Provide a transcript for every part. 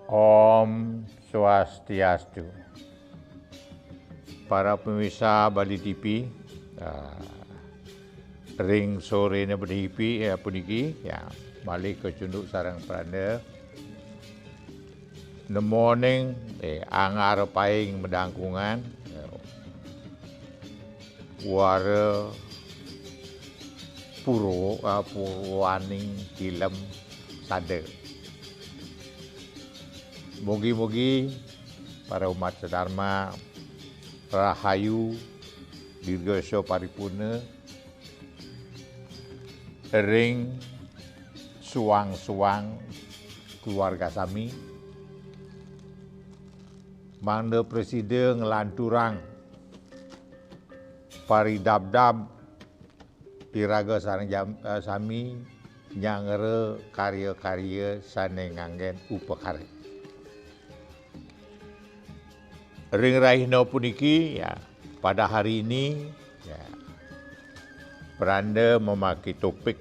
Om Swastiastu. Para pemirsa Bali TV, ring sore ni berhipi puniki ya balik ke cunduk sarang peranda. The morning angar paing medangkungan wara purwaning kilem sade. Mugi-mugi para umat sedharma rahayu dirgasa paripurna ring suang-suang keluarga sami mangda presiden ngelanturang paridabdab iraga sareng sami nyangere karya-karya sane nganggen upakara. Ring Rahina puniki ya pada hari ini ya peranda memakai topik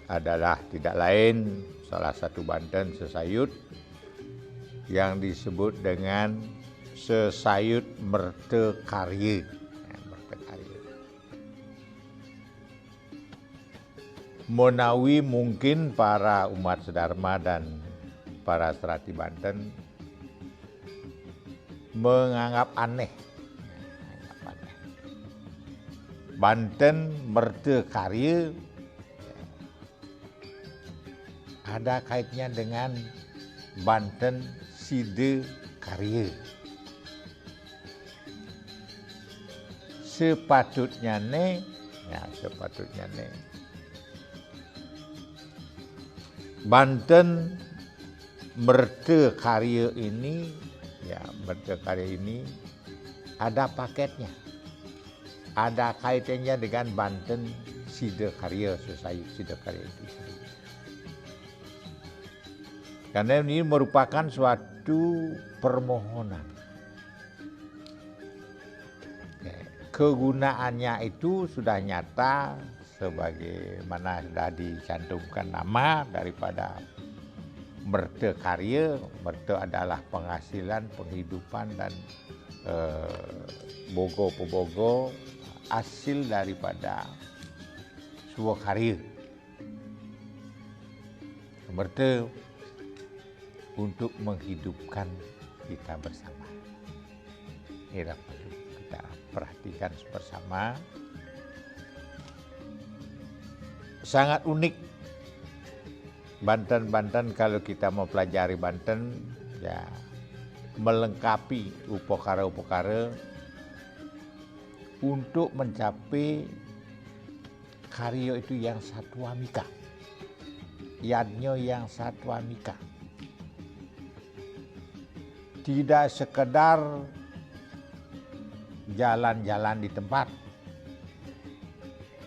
adalah tidak lain salah satu Banten sesayut yang disebut dengan sesayut mertekarya. Menawi mungkin para umat sedharma dan para serati Banten menganggap aneh. Banten mertekarya ada kaitnya dengan Banten side karya. Sepatutnya Banten mertekarya ini mertekarya ini ada paketnya. Ada kaitannya dengan Banten side karya, sesayut side karya itu. Karena ini merupakan suatu permohonan. Kegunaannya itu sudah nyata sebagaimana sudah dicantumkan nama daripada mertekarya. Merte adalah penghasilan, penghidupan dan bogo-pebogo hasil daripada sebuah karya. Merte untuk menghidupkan kita bersama. Ini perlu kita perhatikan bersama. Sangat unik Banten kalau kita mau pelajari Banten ya melengkapi upakara-upakara untuk mencapai karya itu yang satwamika, yadnya yang satwamika. Tidak sekedar jalan-jalan di tempat.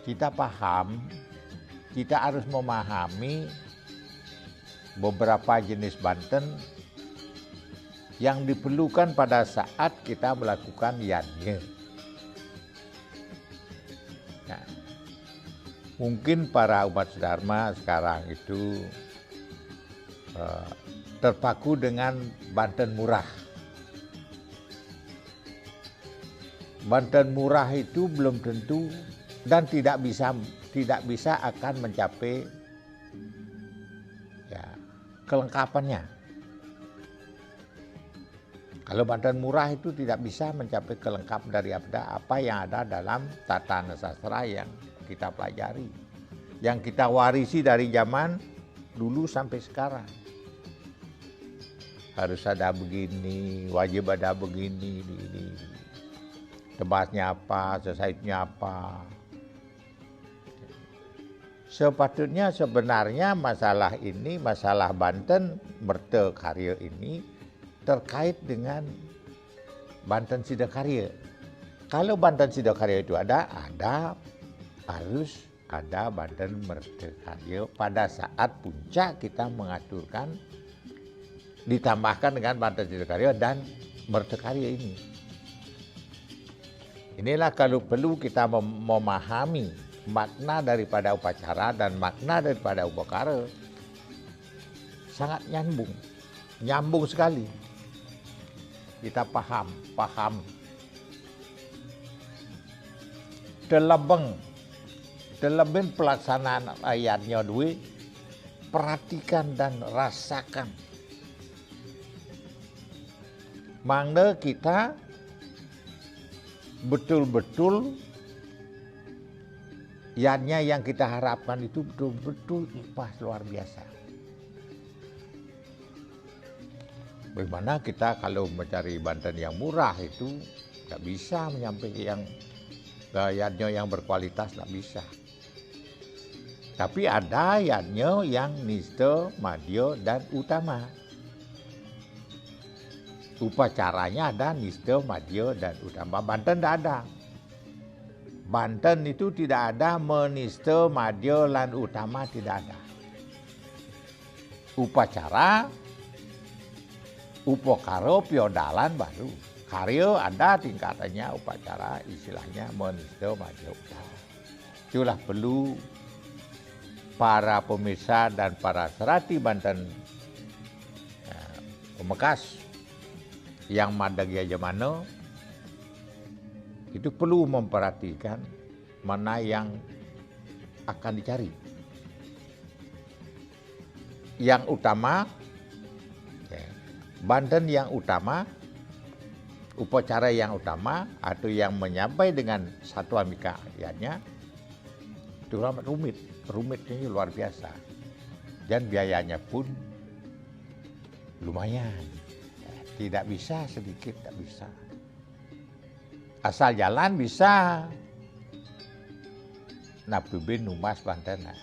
Kita paham, kita harus memahami beberapa jenis Banten yang diperlukan pada saat kita melakukan yadnya. Nah, mungkin para umat sedharma sekarang itu terpaku dengan Banten murah. Banten murah itu belum tentu dan tidak bisa akan mencapai kelengkapannya. Kalau Banten murah itu tidak bisa mencapai kelengkapan dari apa yang ada dalam tatanan sastra yang kita pelajari, yang kita warisi dari zaman dulu sampai sekarang. Harus ada begini, wajib ada begini, tempatnya apa, sesayutnya apa. Sepatutnya sebenarnya masalah Banten mertekarya ini terkait dengan Banten side karya. Kalau Banten side karya itu ada harus ada Banten mertekarya pada saat puncak kita mengaturkan ditambahkan dengan Banten side karya dan mertekarya ini. Inilah kalau perlu kita memahami makna daripada upacara dan makna daripada upakara sangat nyambung. nyambung sekali. Kita paham. Dalam pelaksanaan ayatnya dua, perhatikan dan rasakan. Mangga kita betul-betul ayatnya yang kita harapkan itu betul-betul ikhlas luar biasa. Bagaimana kita kalau mencari Banten yang murah itu nggak bisa menyampaikan yang ayatnya yang berkualitas, nggak bisa. Tapi ada ayatnya yang niste, madya, dan utama. Upacaranya ada niste, madya, dan utama. Banten tidak ada. Banten itu tidak ada meniste, madya, dan utama, tidak ada. Upacara, upokaro, piodalan baru. Karya ada tingkatannya upacara, istilahnya meniste, madya, utama. Itulah perlu para pemirsa dan para serati Banten Pemekas yang madagya jamano itu perlu memperhatikan mana yang akan dicari. Yang utama, Banten yang utama, upacara yang utama atau yang menyampai dengan satu amikanya itu amat rumit. Rumitnya luar biasa. Dan biayanya pun lumayan. Tidak bisa sedikit, tidak bisa. Asal jalan bisa. Napubin Numas Banten.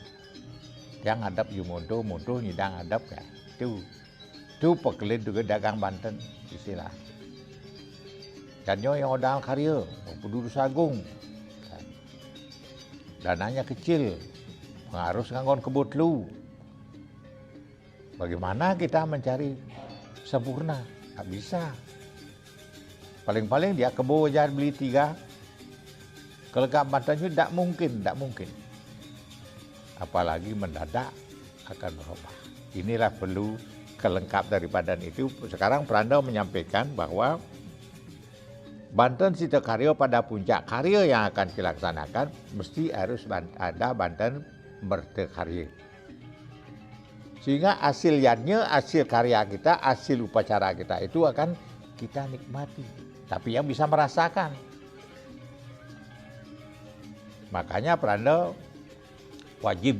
Yang hadap Yumondo, Mondo nyidang hadap ya. Itu pekelin juga dagang Banten istilah. Dan yang odang karya, penduduk sagung. Dananya kecil. Harus nganggon kebut lu. Bagaimana kita mencari sempurna? Nggak bisa. Paling-paling dia kebo aja beli 3. Kelengkap Bantennya tidak mungkin. Apalagi mendadak akan berubah. Inilah perlu kelengkap daripada itu. Sekarang Pranda menyampaikan bahwa Banten Sita Karya pada puncak karya yang akan dilaksanakan mesti harus ada Banten berkarya. Sehingga hasilnya, hasil karya kita, hasil upacara kita itu akan kita nikmati. Tapi yang bisa merasakan. Makanya Pranda wajib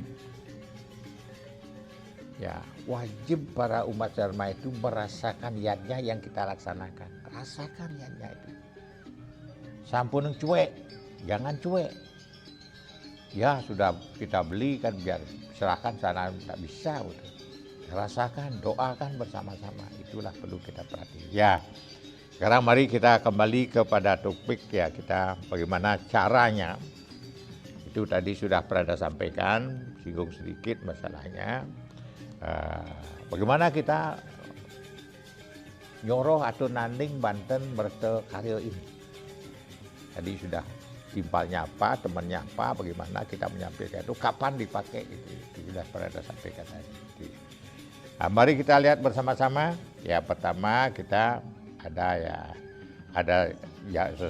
para umat Dharma itu merasakan yadnya yang kita laksanakan. Rasakan yadnya itu. Sampun cuek, jangan cuek. Ya sudah kita beli kan biar serahkan sana, tidak bisa. Udah. Rasakan, doakan bersama-sama. Itulah perlu kita perhatikan. Ya, sekarang mari kita kembali kepada topik ya, kita bagaimana caranya. Itu tadi sudah Pranda sampaikan, singgung sedikit masalahnya. Bagaimana kita nyoroh atau nanding Banten berkarya ini. Tadi sudah timpalnya apa, temannya apa, bagaimana kita menyampaikan itu, kapan dipakai itu sudah Pranda sampaikan tadi. Nah, mari kita lihat bersama-sama. Ya pertama kita ada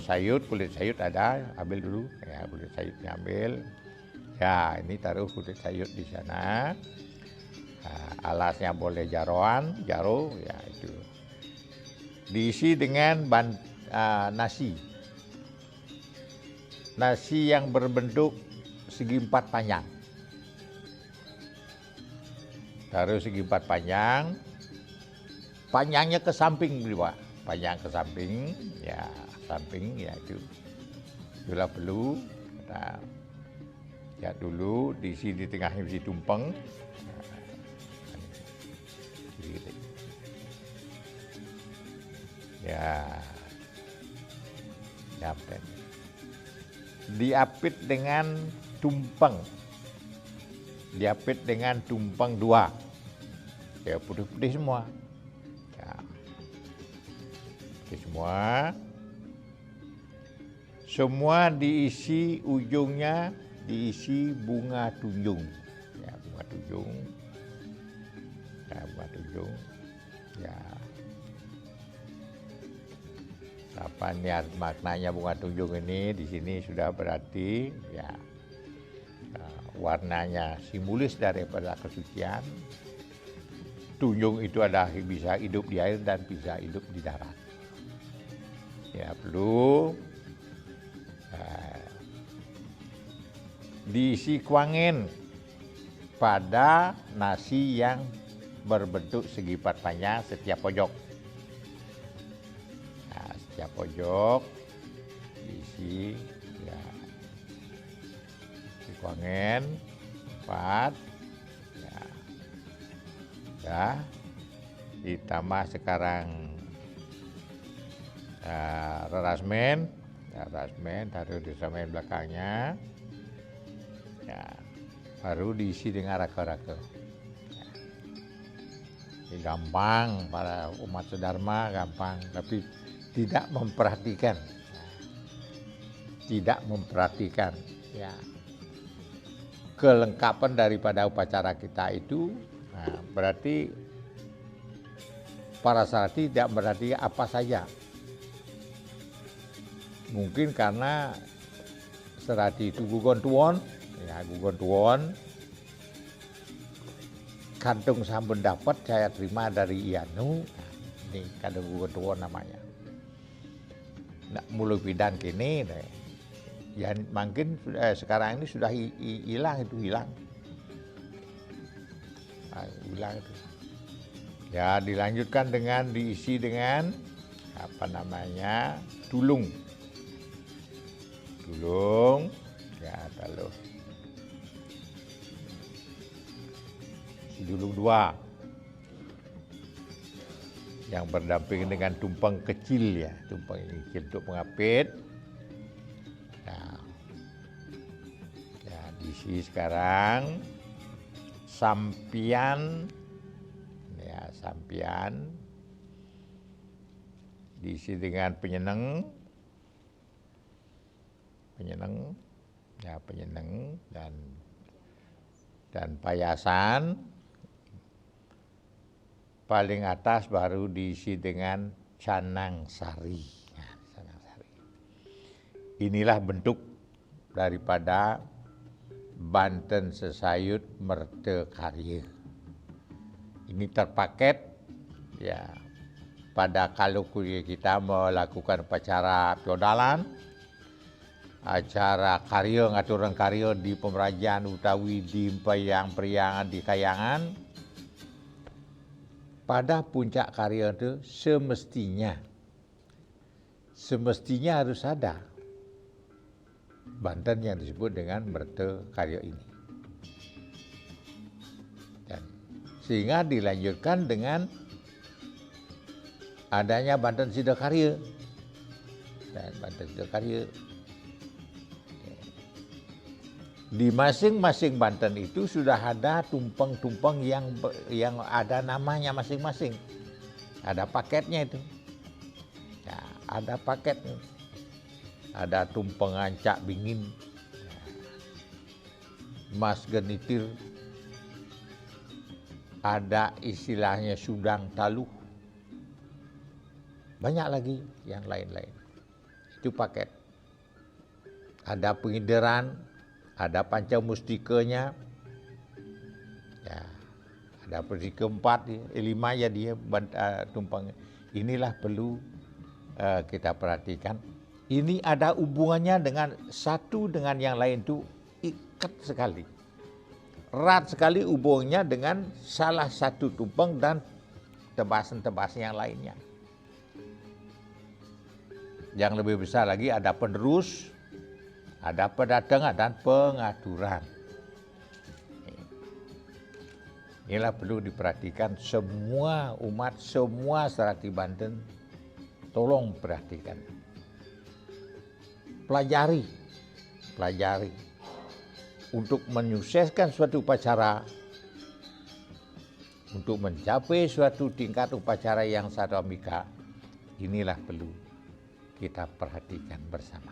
sayur, kulit sayur ada, ambil dulu. Ya kulit sayurnya ambil. Ya ini taruh kulit sayur di sana. Nah, alasnya boleh jaro ya itu. Diisi dengan nasi. Nasi yang berbentuk segi 4 panjang. Taruh segi 4 panjang. Panjangnya ke samping dulu, Pak. Panjang ke samping, ya itu. Itulah perlu. Kita lihat dulu diisi di tengahnya diisi tumpeng. Ya. Dapat. Diapit dengan tumpeng. Diapit dengan tumpeng 2. Ya putih-putih semua. Ya. Putih semua. Semua diisi ujungnya diisi bunga tunjung. Ya bunga tunjung. Ya bunga tunjung. Ya, apa niat maknanya bunga tunjung ini di sini sudah berarti ya warnanya simbolis daripada kesucian. Tunjung itu adalah bisa hidup di air dan bisa hidup di darat. Ya perlu diisi kuangin pada nasi yang berbentuk segi empat panjang setiap pojok. Nah, setiap pojok diisi ya kuangin 4 ya. Dah ditambah sekarang rerasmen taruh di semen belakangnya ya, baru diisi dengan raka-raka. Ini gampang para umat sedharma, gampang, tapi tidak memperhatikan ya kelengkapan daripada upacara kita itu. Nah, berarti para sarati tidak berarti apa saja. Mungkin karena serati itu gugon tuwon, kantung sampun dapat saya terima dari Ianu. Nah, ini kantung gugon tuwon namanya. Nak mulu bidan kini, ya mungkin sekarang ini sudah hilang itu. Hilang itu. Ya dilanjutkan dengan diisi dengan tulung ya taruh tulung 2 yang berdampingan dengan tumpeng kecil ya, tumpeng kecil untuk mengapit. Ya diisi sekarang sampian diisi dengan penyeneng dan payasan. Paling atas baru diisi dengan canang sari. Inilah bentuk daripada Banten Sesayut Mertekarya. Ini terpaket ya pada kalau kita melakukan upacara feodalan, acara karya ngaturan karya di pemerajaan utawi di periangan di kayangan. Pada puncak karya itu semestinya harus ada Banten yang disebut dengan Mertekarya ini. Dan sehingga dilanjutkan dengan adanya Banten Sidakarya. Dan Banten Sidakarya di masing-masing Banten itu sudah ada tumpeng-tumpeng yang ada namanya masing-masing. Ada paketnya itu. Ya, ada paketnya. Ada tumpeng ancak bingin, mas genitir, ada istilahnya sudang taluh. Banyak lagi yang lain-lain. Itu paket. Ada pengideran, ada pancamustikanya, ya, ada mustika 4, 5 ya dia tumpeng. Inilah perlu kita perhatikan. Ini ada hubungannya dengan satu dengan yang lain itu ikat sekali. Erat sekali hubungannya dengan salah satu tumpeng dan tebasan-tebasan yang lainnya. Yang lebih besar lagi ada penerus, ada pedatangan dan pengaturan. Inilah perlu diperhatikan semua umat, semua sarati Banten, tolong perhatikan. Pelajari untuk menyukseskan suatu upacara, untuk mencapai suatu tingkat upacara yang sadamika. Inilah perlu kita perhatikan bersama.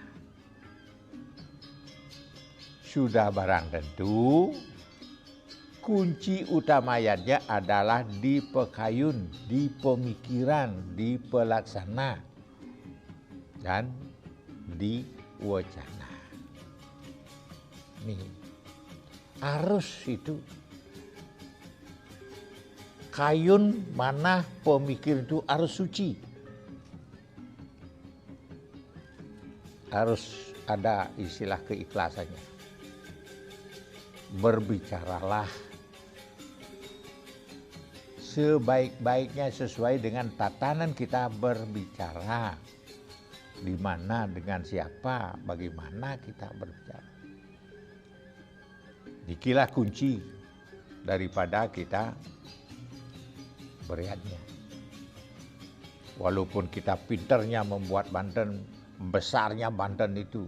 Sudah barang tentu kunci utamanya adalah di pekayun, di pemikiran, di pelaksana, dan di wacana. Nih, harus itu. Kayun, mana pemikir itu harus suci. Harus ada istilah keikhlasannya. Berbicaralah sebaik-baiknya sesuai dengan tatanan kita berbicara. Di mana, dengan siapa, bagaimana kita berbicara. Dikilah kunci daripada kita berehatnya. Walaupun kita pinternya membuat Banten, besarnya Banten itu,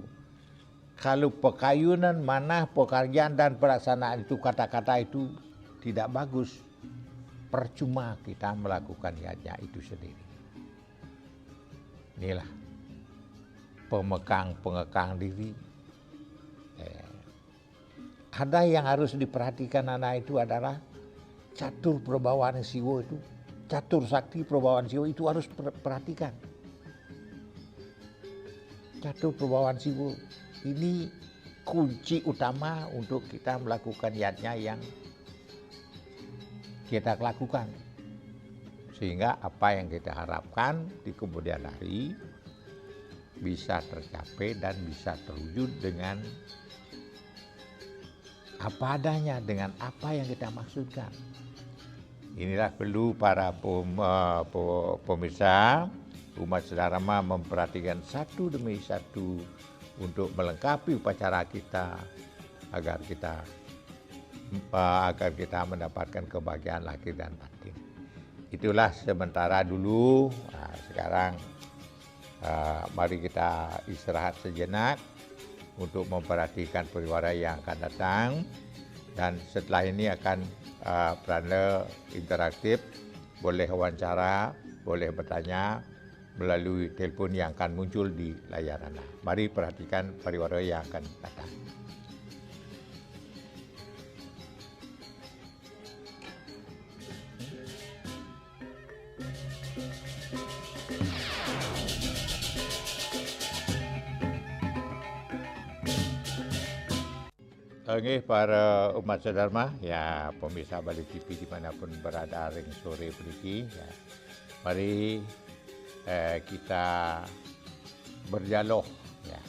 kalau pekayunan, mana pekerjaan dan pelaksanaan itu, kata-kata itu tidak bagus, percuma kita melakukan niatnya itu sendiri. Inilah pengekang diri. Ada yang harus diperhatikan anak itu adalah catur perbawaan siwo itu, catur sakti perbawaan siwo itu harus perhatikan. Catur perbawaan siwo ini kunci utama untuk kita melakukan niatnya yang kita lakukan. Sehingga apa yang kita harapkan di kemudian hari bisa tercapai dan bisa terwujud dengan apa adanya, dengan apa yang kita maksudkan. Inilah perlu para pemirsa umat Sedharma memperhatikan satu demi satu untuk melengkapi upacara kita agar kita mendapatkan kebahagiaan lahir dan batin. Itulah sementara dulu. Nah, sekarang mari kita istirahat sejenak untuk memperhatikan periwara yang akan datang, dan setelah ini akan panel interaktif, boleh wawancara, boleh bertanya melalui telepon yang akan muncul di layar Anda. Mari perhatikan pariwara yang akan datang. Oke, para umat Sedharma, ya pemirsa Bali TV dimanapun berada ring sore peniki, ya, mari kita berdialog, ya,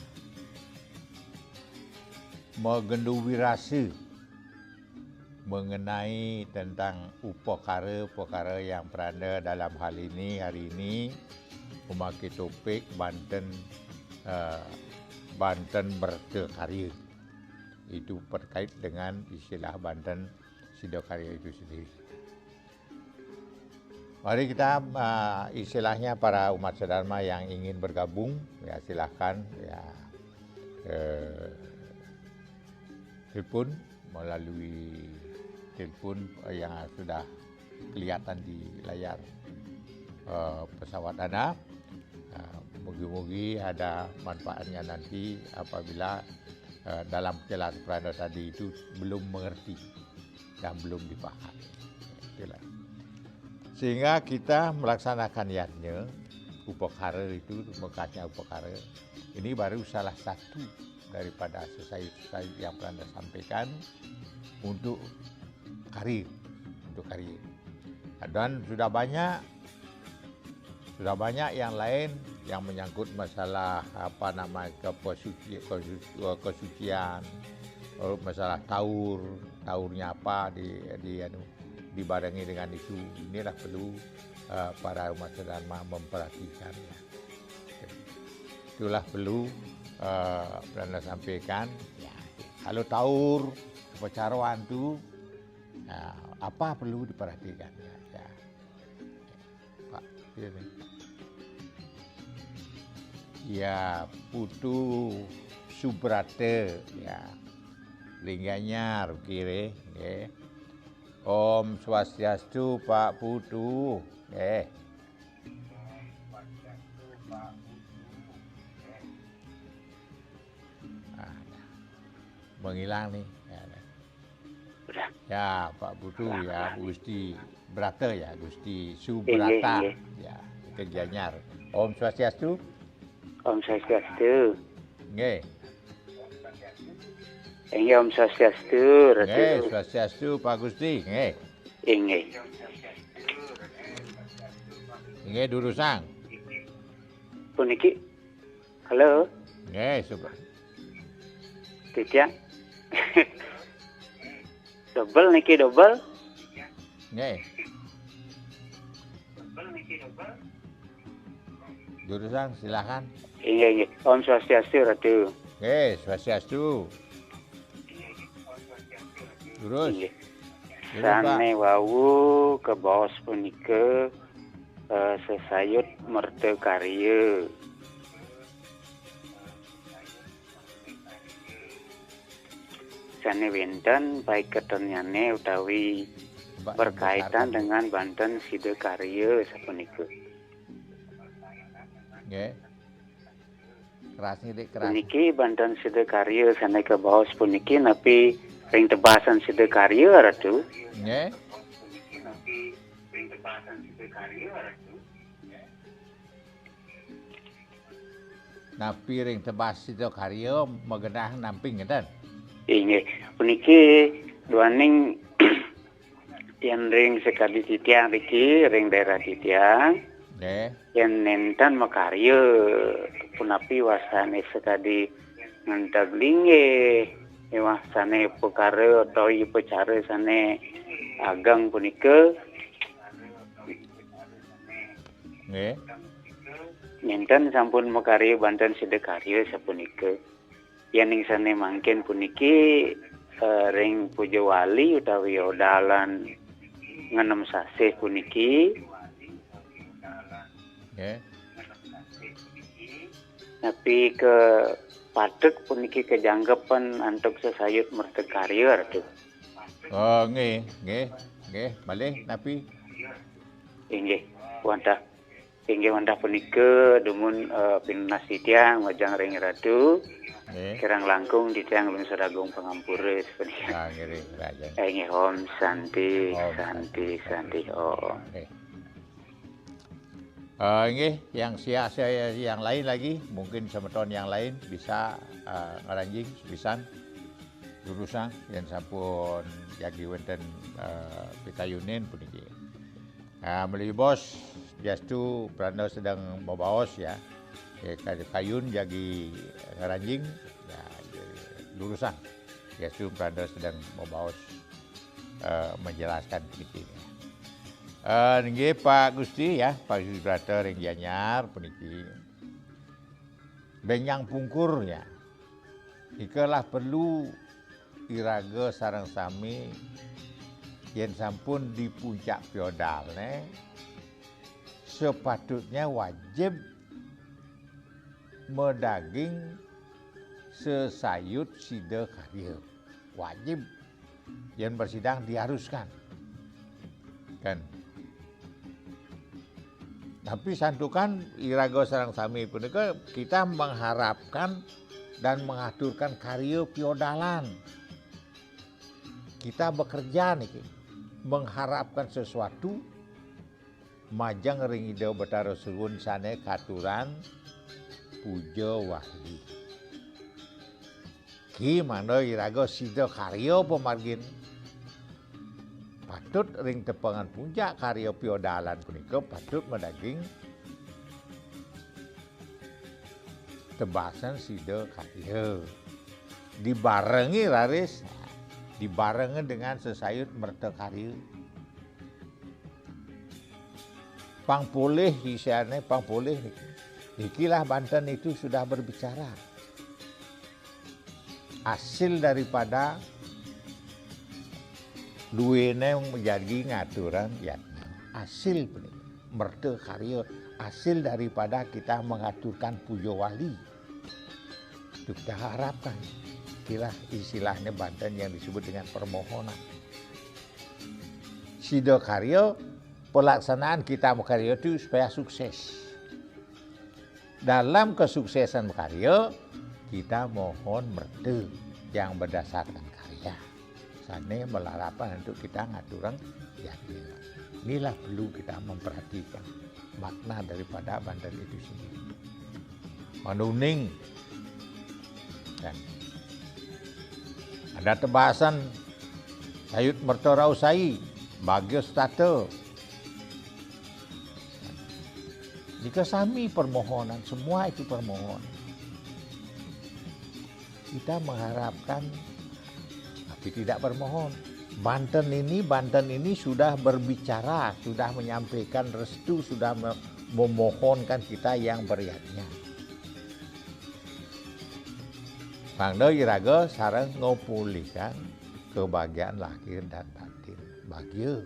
menggendui rasa mengenai tentang perkara yang berada dalam hal ini hari ini memakai topik Banten berkarya. Itu terkait dengan istilah Banten Sidokarya itu sendiri. Mari kita istilahnya para umat Sedharma yang ingin bergabung, ya silahkan ya telepon melalui telepon yang sudah kelihatan di layar pesawat Anda. Moga-moga ada manfaatnya nanti apabila dalam kelas peranda tadi itu belum mengerti dan belum dipahami. Itulah. Sehingga kita melaksanakan niatnya, upakara itu, mekasnya upakara, ini baru salah satu daripada sesuai yang peranda sampaikan untuk karir. Dan sudah banyak yang lain yang menyangkut masalah kesucian, masalah taurnya apa dibarengi dengan itu. Inilah perlu para umat Sedharma memperhatikan. Itulah perlu pernah sampaikan. Ya, kalau taur kepacaruan itu apa perlu diperhatikan? Ya. Pak, ini. Ya, Putu Subrate, ya, lingganya kiri, ya. Om Swastiastu Pak Putu, menghilang nih. Ya. Udah. Ya, Pak Putu ya, Gusti Brata ya, Gusti Inggih, Subrata. inggih. Ya, ke Gianyar. Om Swastiastu. Om Swastiastu. Nggih. Inggih Om Swastiastu, Nggih, Ratu. Swastiastu Pak Gusti. Nggih. Inggih. Nggih, Durusang. Puniki. Halo, Nggih, Sub. Titian. Double niki double. Nggih. Durusang silakan. Inggih, inggih. Om Swastiastu, Ratu. Nggih, Swastiastu. Terus. Inggih. Terus, Pak. Sane wawu ke bos punika sesayut mertekarya. Sane wenten baik ketenyane utawi Mbak, berkaitan dibesarkan. dengan Banten Sidakarya sapunika. Nggih. Keras nih, Dik, keras. Puniki Banten Sidakarya sane ke bos puniki napi ring tebasan Sidakarya Ratu. Nggih. Napi ring tebas itu karya megenah namping ngeten. Inggih, puniki duaning yen ring sekali titiang riki ring daerah titiang Nggih. yen nenten makarya punapi wasane sekadi ngentaglinge wasane perkara atau upacara sane ageng punika Nggih. nenten sampun makarya Banten Sidakarya sapunika. Yen ing sane mangken puniki ring puja wali utawi odalan ngenem sasih puniki Nggih. tapi ke patek puniki kejanggepan antuk sesayut mertekarya Ratu. Oh, nggih, nggih. Nggih, malih napi. Inggih wantah inggih wantah punika dumun pinunas titiang wajang ring Ratu Nggih. kirang langkung titiang lungsur agung pangampura sepunika. Ah, nggih, raja. Inggih Om Santi Om Santi Santi Om. Nggih. Nggih, yang saya yang lain lagi, mungkin semeton yang lain bisa ngaranjing sepisan Durusang yen sampun jagi wonten pitayunin puniki. Meli bos jastu pranda sedang membaos ya. Kayun jagi ngaranjing ya Durusang. Jastu pranda sedang membaos menjelaskan puniki. Nggih Pak Gusti ya, Pak Gusti Brata ring Gianyar puniki. Benyang pungkur ya. Ikalah perlu iraga sareng sami yen sampun di puncak feodal sepatutnya wajib medaging sesayut Sidakarya. Wajib yen bersidang diharuskan. Kan. Tapi santukan iraga sareng sami punika kita mengharapkan dan mengaturkan karya feodalan. Kita bekerja niki mengharapkan sesuatu majang ring ida Betara Suwun sane katuran puja wali. Gimana iraga Sidakarya pemargin patut ring tepangan puncak karya feodalan punika patut medaging tebasan Sidakarya. Dibarengi raris dibarengi dengan sesayut mertekarya. Pangpoleh isiane pangpoleh ikilah Banten itu sudah berbicara. Hasil daripada duwene menjadi ngaturan ya hasil mertekarya hasil daripada kita mengaturkan puja wali. Itu kita harapkan. Itulah istilahnya Banten yang disebut dengan permohonan. Sidakarya pelaksanaan kita karya itu supaya sukses. Dalam kesuksesan karya kita mohon merte yang berdasarkan karya. sana melarapan untuk kita ngaturang yatnya. Inilah perlu kita memperhatikan makna daripada Banten itu sendiri. Manuning dan ada tebasan sayut mertorau sai bagios tato. Jika sami permohonan, semua itu permohonan. Kita mengharapkan tapi tidak bermohon. Banten ini sudah berbicara, sudah menyampaikan restu, sudah memohonkan kita yang beryatnya. Mangda iraga sareng ngopulihkan kebahagiaan lahir dan batin. Bahagia.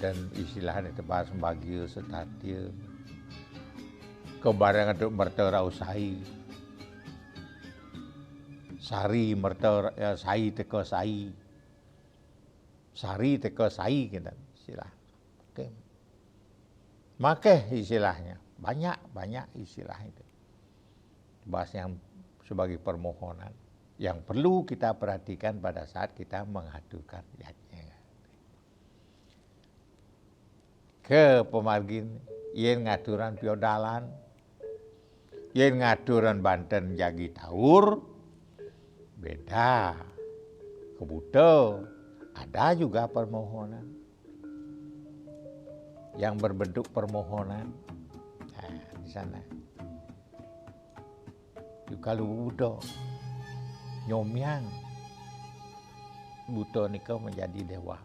Dan istilahnya tebas bahagia setatia. Kebarangan untuk merterau sai. Sari merter sai teka sai. Sari teka sai kita istilah. Oke. Makeh istilahnya. Banyak istilah itu. Bahas yang sebagai permohonan yang perlu kita perhatikan pada saat kita mengaturkan yatnya. Ke pemargin yen ngaturan piodalan, yen ngaturan Banten jagi taur, beda. Kebuto ada juga permohonan yang berbentuk permohonan. Nah, di sana. Kalau buto nyomyang buto nika menjadi dewa.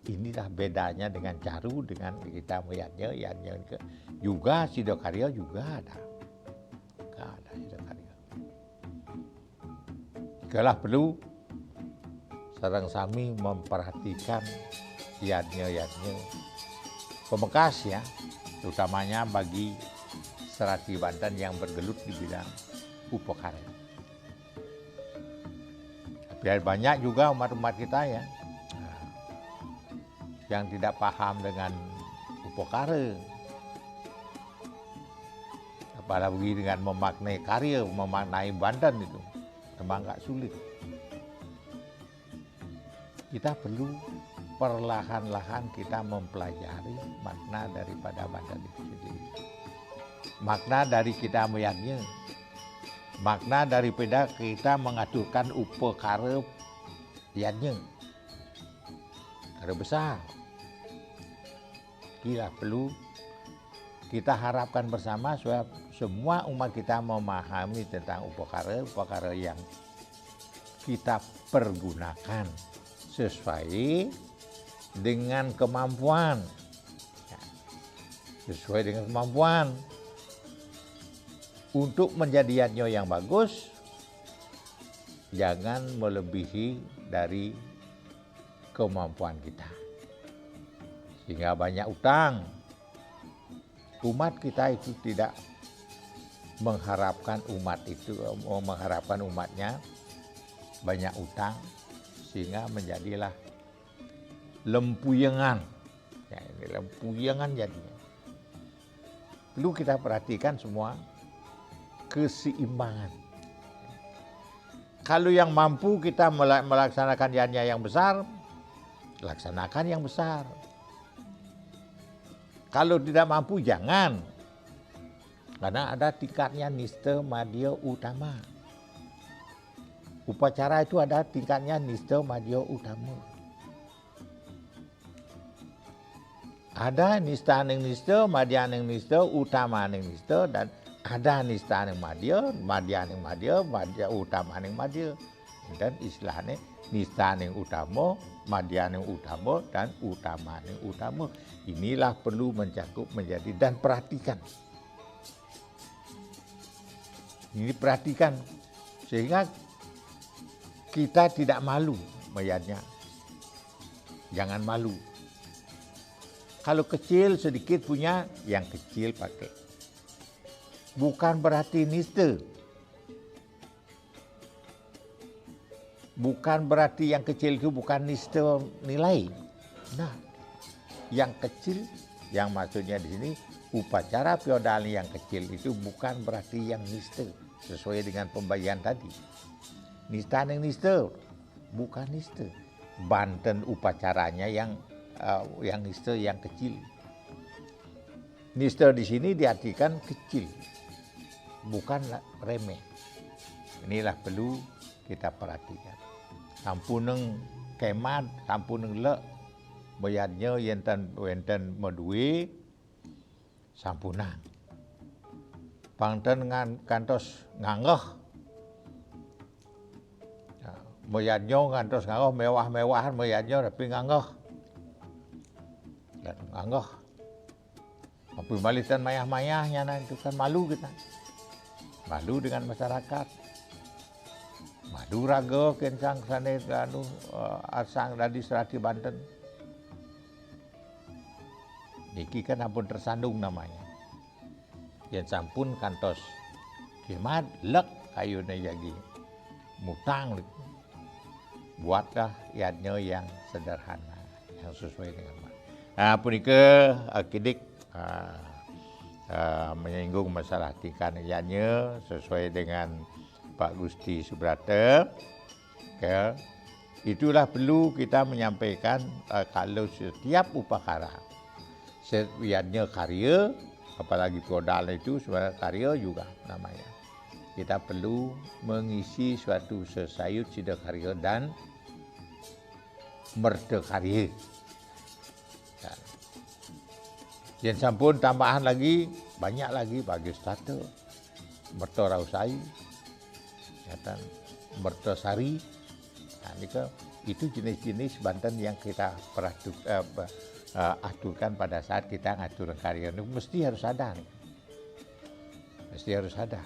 Inilah bedanya dengan caru dengan kita melihatnya juga Sidokarya juga ada. Ada Sidokarya. Ikalah perlu sareng sami memperhatikan yatnya pemekas ya, utamanya bagi Serati Banten yang bergelut di bidang upakara. Biar banyak juga umat-umat kita ya yang tidak paham dengan upakara. Apalagi dengan memaknai karya, memaknai Banten itu memang agak sulit. Kita perlu perlahan-lahan kita mempelajari makna daripada Banten itu sendiri. Makna dari kita melihatnya, makna daripada kita mengaturkan upakara yatnya, karya besar. Kita perlu kita harapkan bersama supaya semua umat kita memahami tentang upakara yang kita pergunakan sesuai dengan kemampuan, sesuai dengan kemampuan. Untuk menjadi yatnya yang bagus, jangan melebihi dari kemampuan kita. Sehingga banyak utang. Umat kita itu tidak mengharapkan umatnya banyak utang, sehingga menjadilah lempuyengan. Ya, ini lempuyengan jadinya. Perlu kita perhatikan semua keseimbangan. Kalau yang mampu kita melaksanakan yatnya yang besar, laksanakan yang besar. Kalau tidak mampu jangan. Karena ada tingkatnya nista, madya, utama. Upacara itu ada tingkatnya nista, madya, utama. Ada nista ning nista, madya ning nista, utama ning nista, dan ada nista ning madya, madya ning madya, madya utama ning madya. Dan istilahnya nista ning utama, madya ning utama, dan utama ning utama. Inilah perlu mencakup menjadi dan perhatikan. Ini perhatikan sehingga kita tidak malu melihatnya. Jangan malu. Kalau kecil sedikit punya, yang kecil pakai. Bukan berarti nista. Bukan berarti yang kecil itu bukan nista nilai. Nah, yang kecil, yang maksudnya di sini upacara feodal yang kecil itu bukan berarti yang nista. sesuai dengan pembagian tadi. Nista yang nista, bukan nista. Banten upacaranya yang nista yang kecil. Nista di sini diartikan kecil, bukan remeh. Inilah perlu kita perhatikan. Sampuneng kemat, sampuneng lek, bayarnya wenten medue, sampunang. Pangten ngan kantos ngangeh. Bayarnya ngantos ngangeh mewah-mewahan bayarnya tapi ngangeh. Dan ngangeh. Tapi balitan mayah-mayahnya itu kan malu kita. Malu dengan masyarakat. Malu raga kencang sana asang dari Serati Banten. Niki kan ampun tersandung namanya. Yang sampun kantos kimat lek kayune jagi mutang buatlah yadnya yang sederhana yang sesuai dengan punika akidik menyinggung masalah tingkah yadnya sesuai dengan Pak Gusti Subrata. Itulah perlu kita menyampaikan kalau setiap upacara setiapnya karya, apalagi podal itu sebenarnya karya juga namanya. Kita perlu mengisi suatu sesayut sida karya dan merdekarya. Yang sampun tambahan lagi, banyak lagi bagi statu, merto rausai, merto sari. Nah, itu jenis-jenis Banten yang kita aturkan pada saat kita ngatur karya. Mesti harus ada. Mesti harus ada.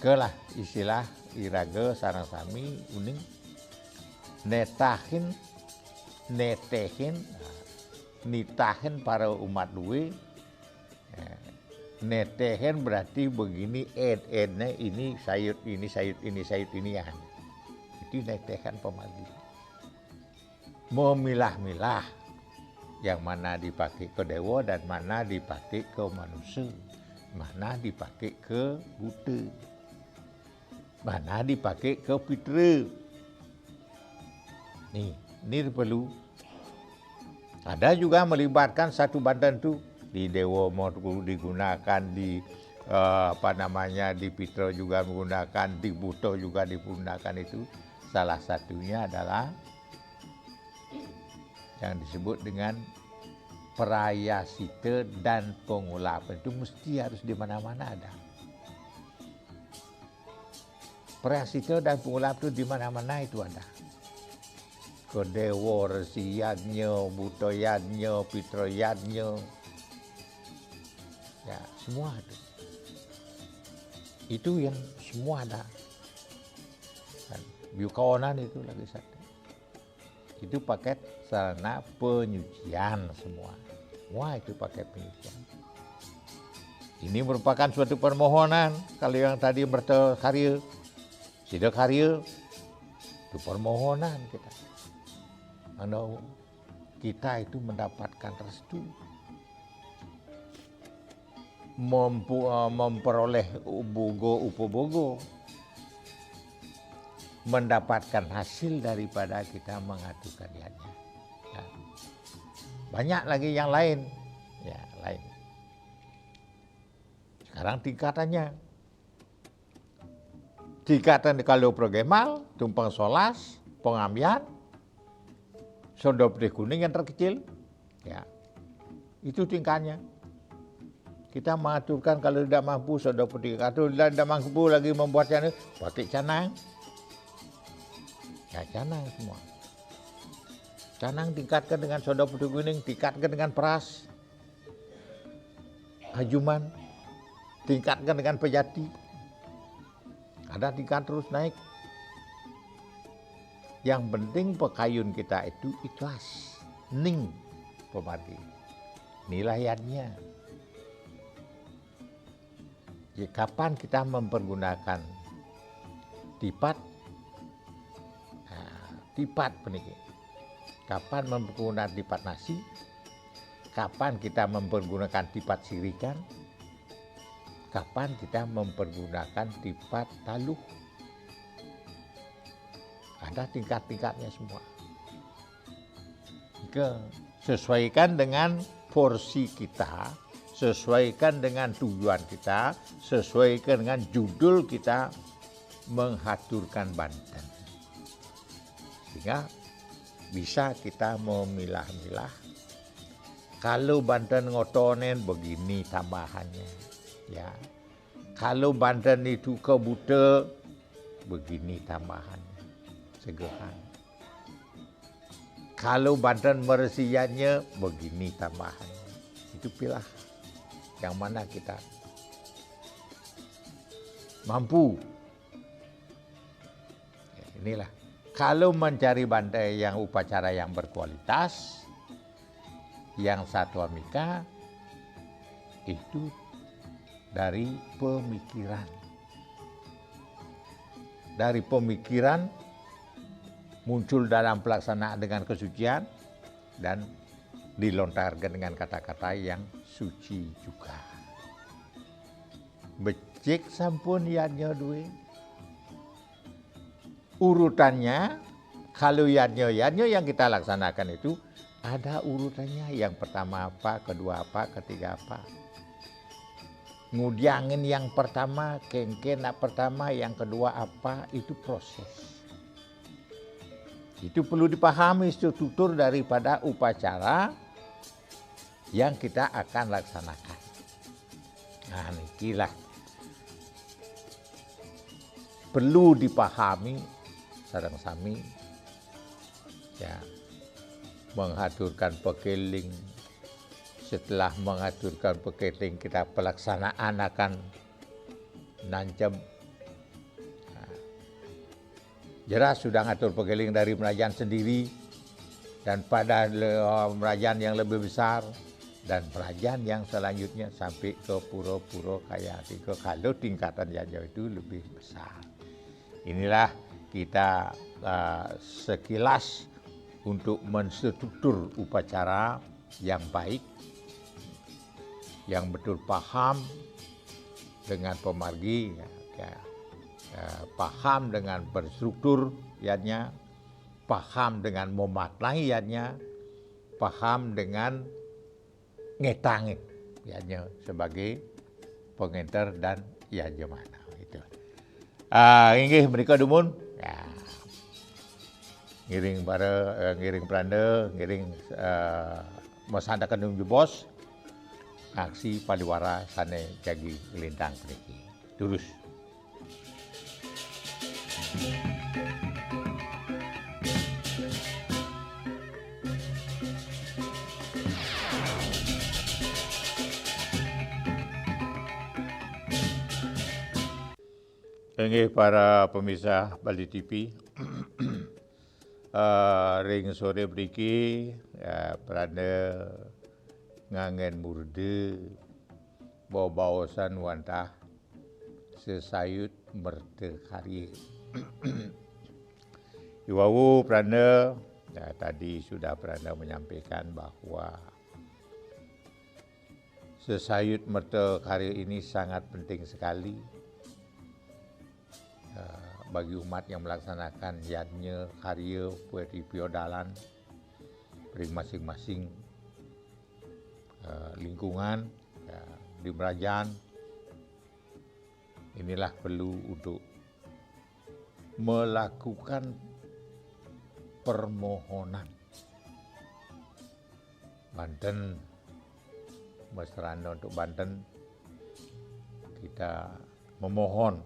Kelah istilah iraga sarang sami uning netehin nitahin para umat duwe. Netehin berarti begini ednya ini sayut ini ya. Itu netehin pemagi. Memilah-milah yang mana dipakai ke dewa dan mana dipakai ke manusia, mana dipakai ke buta, mana dipakai ke fitra. Ini perlu. Ada juga melibatkan satu Banten tu di dewa mau digunakan di di fitra juga menggunakan, di buta juga digunakan itu. Salah satunya adalah yang disebut dengan prayasita dan pengulapan. Itu mesti harus di mana-mana ada. Prayasita dan pengulapan itu di mana-mana itu ada. Kedewa resiyadnya, butayadnya, fitrayadnya. Ya, semua ada. Itu yang semua ada. Dan Yukawanan itu lagi satu. Itu paket sarana penyucian semua. Wah, itu paket penyucian. Ini merupakan suatu permohonan. Kalau yang tadi berkarya, sidak karya, itu permohonan kita. Kalau kita itu mendapatkan restu, memperoleh upobogo, mendapatkan hasil daripada kita mengaturkan niatnya. Ya. Banyak lagi yang lain. Ya, lain. Sekarang tingkatannya. Tingkatan kalau progemal, tumpang solas, pengambian, sodo putih kuning yang terkecil. Ya. Itu tingkatnya. Kita mengaturkan kalau tidak mampu sodo putih. Kalau tidak mampu lagi membuatnya, pakai canang. Ya, canang semua. Canang tingkatkan dengan soda putih kuning, tingkatkan dengan peras. Hajuman, tingkatkan dengan pejati. Ada tingkat terus naik. Yang penting pekayun kita itu ikhlas, ning, pemati. Nilaiannya. Ya, kapan kita mempergunakan tipat? Tipat peniki. Kapan menggunakan tipat nasi? Kapan kita mempergunakan tipat sirikan? kapan kita mempergunakan tipat taluh. Ada tingkat-tingkatnya semua. Sesuaikan dengan porsi kita, sesuaikan dengan tujuan kita, sesuaikan dengan judul kita menghaturkan Banten. Sehingga bisa kita memilah-milah. Kalau Banten ngotonen begini tambahannya, ya. Kalau Banten itu kebuta begini tambahannya, sederhana. Kalau Banten meresiannya begini tambahannya. Itu pilih yang mana kita mampu. Ya, inilah. Kalau mencari Banten yang upacara yang berkualitas, yang satwamika, itu dari pemikiran. Dari pemikiran muncul dalam pelaksanaan dengan kesucian dan dilontarkan dengan kata-kata yang suci juga. Becik sampun yadnya duwe. Urutannya, kalau yadnya yang kita laksanakan itu ada urutannya. Yang pertama apa, kedua apa, ketiga apa. Ngudiangin yang pertama, kengken pertama, yang kedua apa, itu proses. Itu perlu dipahami struktur daripada upacara yang kita akan laksanakan. Nah, inilah perlu dipahami sareng sami, ya, mengaturkan pekeling. Setelah mengaturkan pekeling, kita pelaksanaan akan nancem. Jelas sudah ngatur pekeling dari penajaan sendiri dan pada penajaan yang lebih besar dan penajaan yang selanjutnya sampai ke pura-pura kayak tiga. Kalau tingkatan yang jauh itu lebih besar. Inilah kita sekilas untuk menstruktur upacara yang baik, yang betul paham dengan pemargi, ya. Paham dengan berstruktur yadnya, paham dengan memaknai yadnya, paham dengan ngetangin yadnya sebagai pengenter dan yadnya mana itu. Inggih mereka dumun, ya. Ngiring para ngiring pranda, ngiring masandakan dung bos, aksi paliwara sane jagi lintang peniki. Terus. Inggih para pemirsa Bali TV, ring sore mriki prana ngangen murde bawasan wantah sesayut mertekarya. Iwawu prana tadi sudah prana menyampaikan bahwa sesayut mertekarya ini sangat penting sekali bagi umat yang melaksanakan yadnya karya pueti piodalan dari masing-masing lingkungan di Merajaan. Inilah perlu untuk melakukan permohonan. Banten, mesrana untuk Banten, kita memohon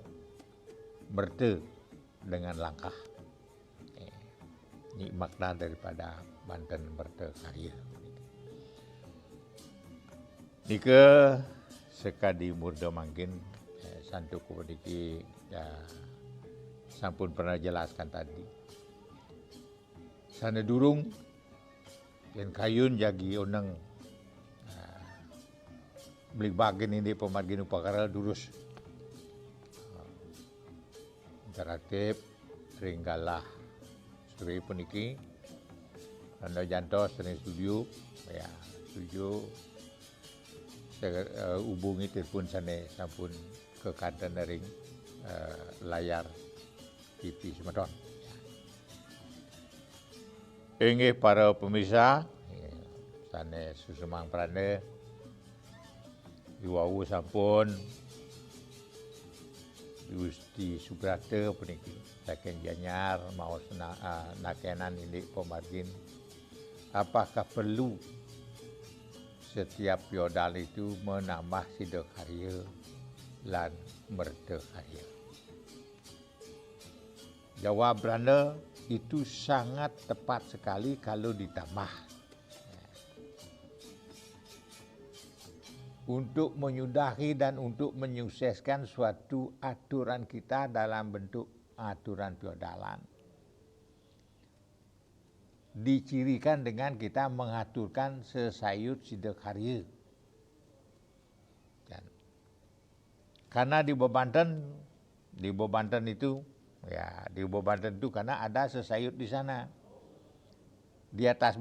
berte dengan langkah. Ini makna daripada Banten berkarya. Nika sekadi murda mangkin santuk kepadiki sampun pernah jelaskan tadi. Sana durung yang kayun jagi oneng beli bagian ini pemargin upakara durus. Interaktif ringgalah suri puniki anda jantos seni studio ya studio hubungi telepon sana sampun ke kanten ring layar TV Sumatera. Inggih para pemirsa, sana susumang prana iwau sampun Gusti Subrata puniki saking Gianyar maos nakenan ini pemargin. Apakah perlu setiap piodal itu menambah sidakarya lan merdakarya? Jawab Belanda itu sangat tepat sekali kalau ditambah. Untuk menyudahi dan untuk menyukseskan suatu aturan kita dalam bentuk aturan piodalan. Dicirikan dengan kita mengaturkan sesayut sidakarya. Karena di Banten itu, di Banten itu karena ada sesayut di sana. Di atas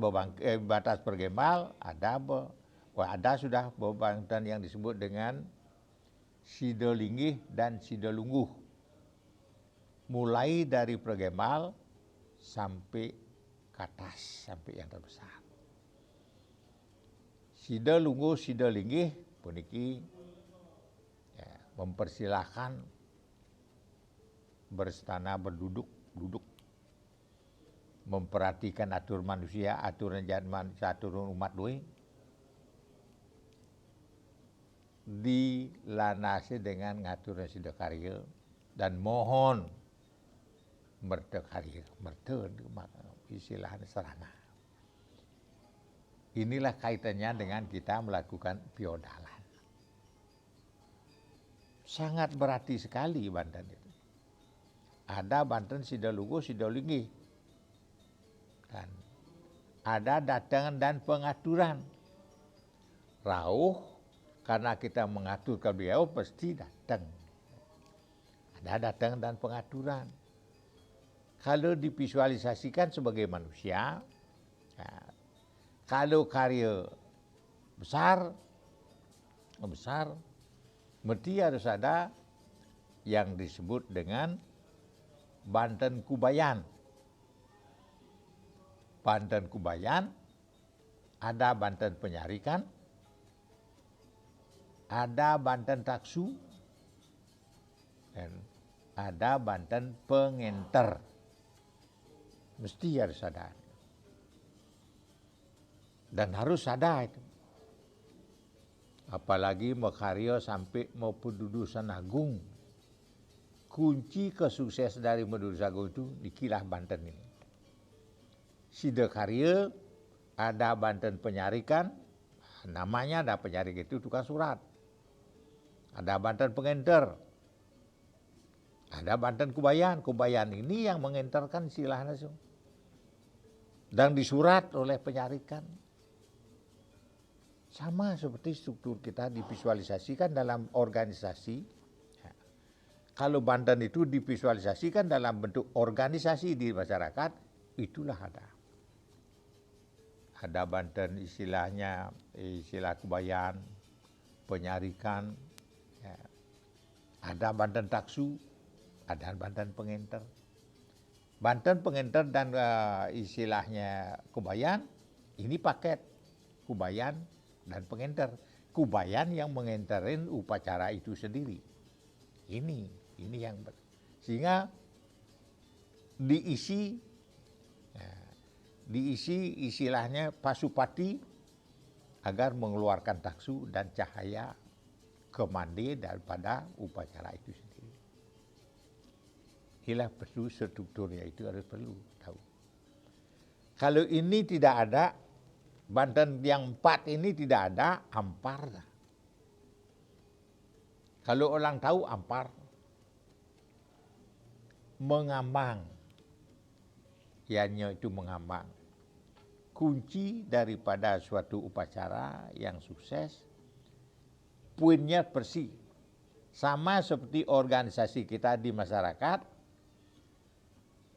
batas pergembal ada sudah Banten yang disebut dengan Sidalinggih dan Sidalungguh. Mulai dari pergembal sampai ke atas, sampai yang terbesar. Sidalungguh, Sidalinggih puniki mempersilahkan berstana duduk, memperhatikan atur manusia, aturan zaman, aturan umat doi, dilanasi dengan ngatur sidakarya dan mohon merdakarya, istilahnya serana. Inilah kaitannya dengan kita melakukan piodalan. Sangat berarti sekali Banten itu. Ada Banten Sidalungguh, Sidalinggih. Dan ada datangan dan pengaturan. Rauh, karena kita mengatur ke beliau pasti datang. Ada datang dan pengaturan. Kalau divisualisasikan sebagai manusia, kalau karya besar, mesti harus ada yang disebut dengan Banten Kubayan. Banten Kubayan, ada Banten Penyarikan, ada Banten Taksu, dan ada Banten Pengenter. Mesti harus ada. Dan harus ada itu. Apalagi makarya sampai mau Pendudusan Agung. Kunci kesukses dari Pendudusan Agung itu di Kilah Banten ini. Sidakarya, ada Banten Penyarikan, namanya ada penyarik itu tukang surat. Ada Banten Pengenter, ada Banten Kubayan. Kubayan ini yang mengenterkan istilahnya. Dan disurat oleh penyarikan. Sama seperti struktur kita divisualisasikan dalam organisasi. Kalau Banten itu divisualisasikan dalam bentuk organisasi di masyarakat, itulah ada. Ada Banten istilah Kubayan, Penyarikan, ada Banten Taksu, ada Banten Pengenter. Banten Pengenter dan istilahnya Kubayan, ini paket Kubayan dan Pengenter. Kubayan yang mengenterin upacara itu sendiri. Ini yang sehingga diisi istilahnya pasupati agar mengeluarkan taksu dan cahaya kemandi daripada upacara itu sendiri. Inilah perlu strukturnya itu harus perlu tahu. Kalau ini tidak ada, Banten yang 4 ini tidak ada, ampar. Kalau orang tahu ampar, mengambang, ianya itu mengambang. Kunci daripada suatu upacara yang sukses, poinnya bersih. Sama seperti organisasi kita di masyarakat,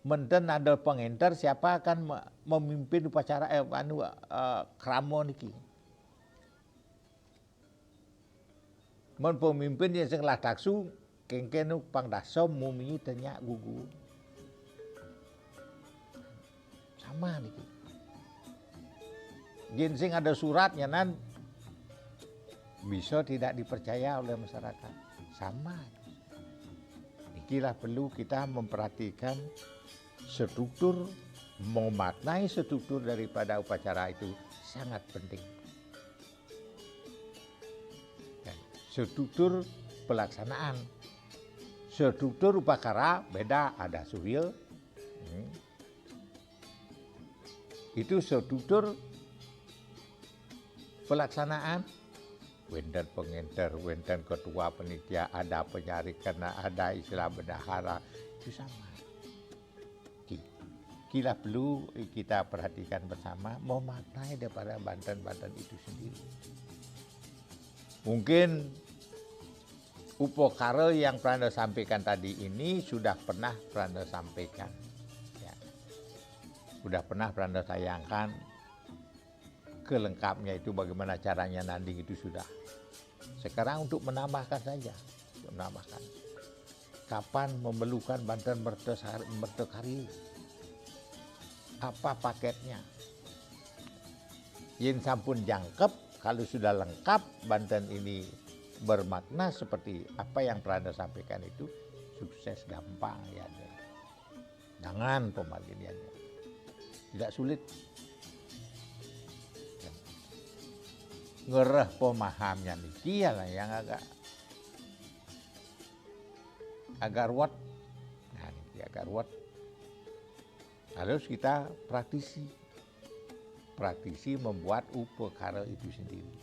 menten ada pengenter siapa akan memimpin upacara kramo niki. Men pemimpin yang sekelah taksu kengkenu pangdasom mumiu tanya gugu. Sama nih. Ginseng ada suratnya nan bisa tidak dipercaya oleh masyarakat. Sama. Inilah perlu kita memperhatikan struktur, memaknai struktur daripada upacara itu sangat penting. Struktur pelaksanaan, struktur upacara beda, ada surya, itu struktur pelaksanaan, wenten pengenter, wenten ketua panitia, ada penyari kena, ada istilah bendahara, itu sama. Kita perlu kita perhatikan bersama, memaknai daripada Banten-Banten itu sendiri. Mungkin upokara yang Pranda sampaikan tadi ini sudah pernah Pranda sampaikan. Ya. Sudah pernah Pranda tayangkan kelengkapnya itu bagaimana caranya nanding itu sudah. Sekarang untuk menambahkan saja. Menambahkan. Kapan memerlukan Banten Mertekari? Apa paketnya? Yen sampun jangkep. Kalau sudah lengkap Banten ini bermakna seperti apa yang Pranda sampaikan itu, sukses gampang ya. Jangan pembagiannya. Tidak sulit. Ngereh pemahamnya niki lah yang agak ruwet. Nah, niki agak ruwet. Harus kita praktisi membuat upakara itu sendiri.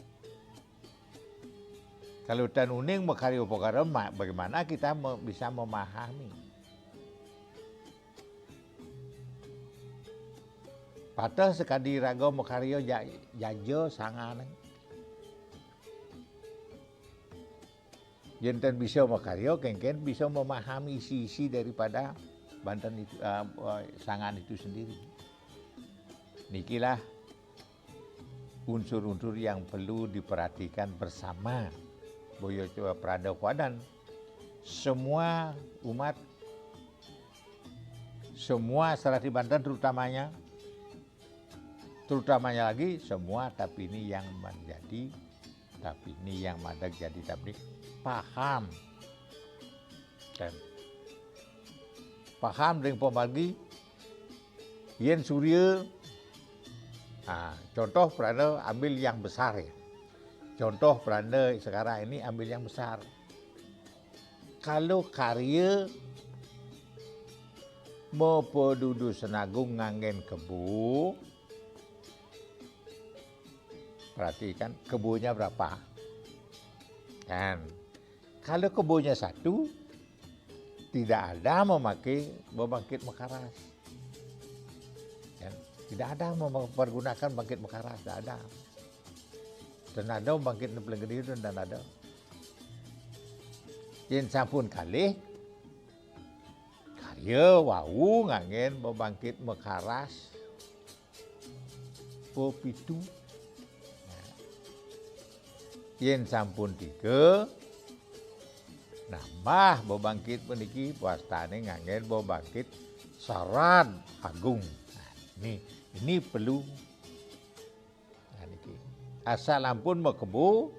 Kalau tan uning mekari upakara, bagaimana kita bisa memahami? Patah sekali raga mekario jajo sangan. Jenten bisa mekario, kengken bisa memahami isi daripada Banten itu, sangan itu sendiri. Nikilah unsur-unsur yang perlu diperhatikan bersama Boyo Pranda dan semua umat, semua serati Banten terutamanya lagi semua tapi ini yang madak jadi tapi paham dan paham dengan pembagi yen surya. Contoh Pranda ambil yang besar ya. Contoh Pranda sekarang ini ambil yang besar. Kalau karya mau pedudu senagung ngangen kebu, perhatikan kebunya berapa. Dan kalau kebunya satu, tidak ada memakai membangkit mekaras. Tidak ada mempergunakan bangkit mekaras, tidak ada. Dan ada bangkit nepeleng gede dan ada. Yen sampun kalih karya wau ngangen membangkit mekaras popitu. Yen sampun 3 nambah bebangkit meniki wastane ngangen bebangkit saran agung. Ini perlu. Asal ampun mau kebu,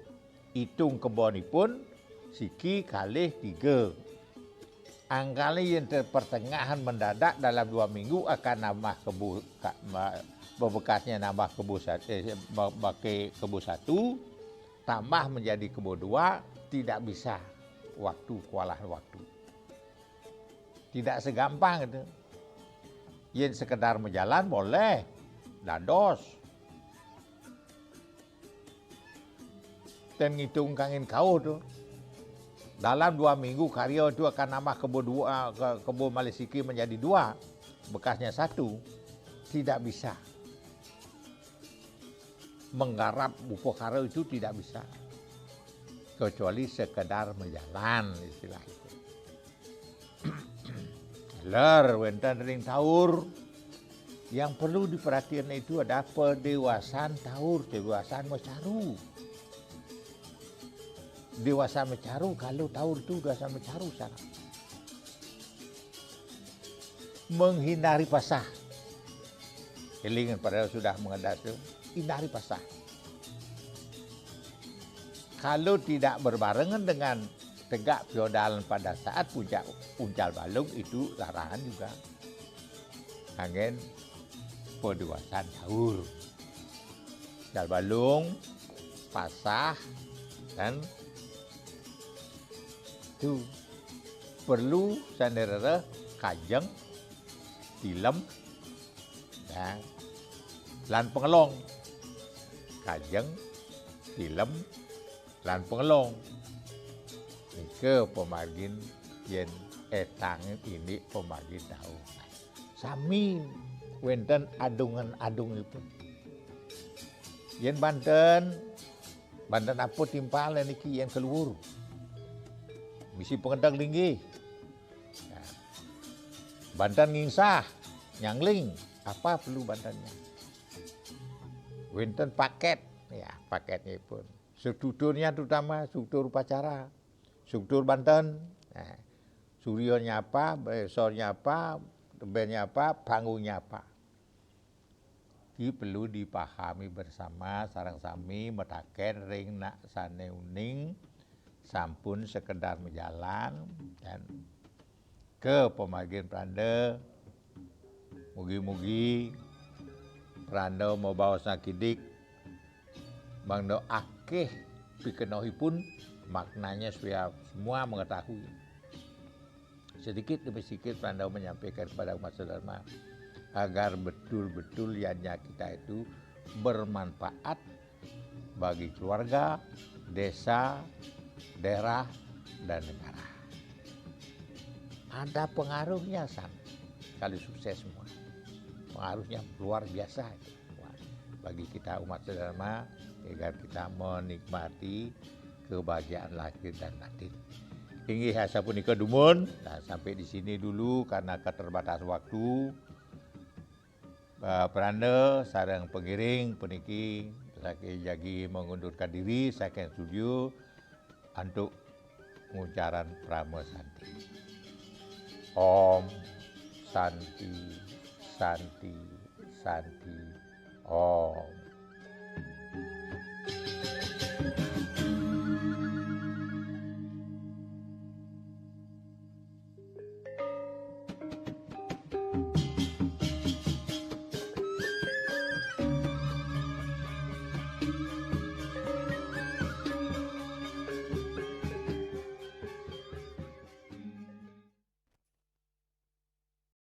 hitung kebonipun siki kalih 3. Angkali yang pertengahan mendadak dalam 2 minggu akan nambah kebu, bebekasnya nambah kebu pakai kebu 1, tambah menjadi kebu 2, tidak bisa kewalahan waktu. Tidak segampang itu. Yang sekedar menjalan boleh, dados. Dan ngitung kangin kau tuh. Dalam 2 minggu karya itu akan nambah kebo Malesiki menjadi 2, bekasnya 1. Tidak bisa. Menggarap upakara itu tidak bisa. Kecuali sekedar menjalan istilah itu. Wenten ring taur yang perlu diperhatikan itu ada pendewasaan taur, pendewasaan macaru. dewasa mecaru, kalau tahu itu dewasa mecaru sana. Menghindari pasah. Kelingan padahal sudah mengedas itu, hindari pasah. Kalau tidak berbarengan dengan tegak feodalan pada saat puncak uncal balung itu larangan juga. Angin pendewasaan sahur. Uncal balung, pasah, dan itu perlu sanderere kajeng, tilem, dan lan pengelong. Kajeng, tilem, lan pengelong. Ike pemargin yen etang ini pemargin tahu. Sami wenten adungan-adungipun. Yen Banten apa timpalan niki yen keluhur. Misi pengedang tinggi. Ya. Banten ngingsah, nyangling, apa perlu Bantennya? Wenten paket, ya paketnya pun. Strukturnya terutama struktur upacara, struktur Banten. Nah, suryonya apa, besornya apa, tebennya apa, panggungnya apa. Ini perlu dipahami bersama, sarang sami metaken ring nak sane uning, sampun sekedar menjalan dan ke pemagian Pranda. Mugi-mugi Pranda mau bawa sakidik mangdo akeh pikenohipun maknanya supaya semua mengetahui. Sedikit demi sedikit Pranda menyampaikan kepada umat saudara agar betul-betul yanya kita itu bermanfaat bagi keluarga, desa, daerah, dan negara. Ada pengaruhnya kalau sukses semua. Pengaruhnya luar biasa bagi kita umat saudara agar kita menikmati kebahagiaan lahir dan batin. Inggih hasapunika dumun. Nah, sampai di sini dulu karena keterbatas waktu. Pranda sareng pengiring peniki saking jagi mengundurkan diri saking studio untuk pengucaran Prama Santi. Om Santi Santi Santi Om.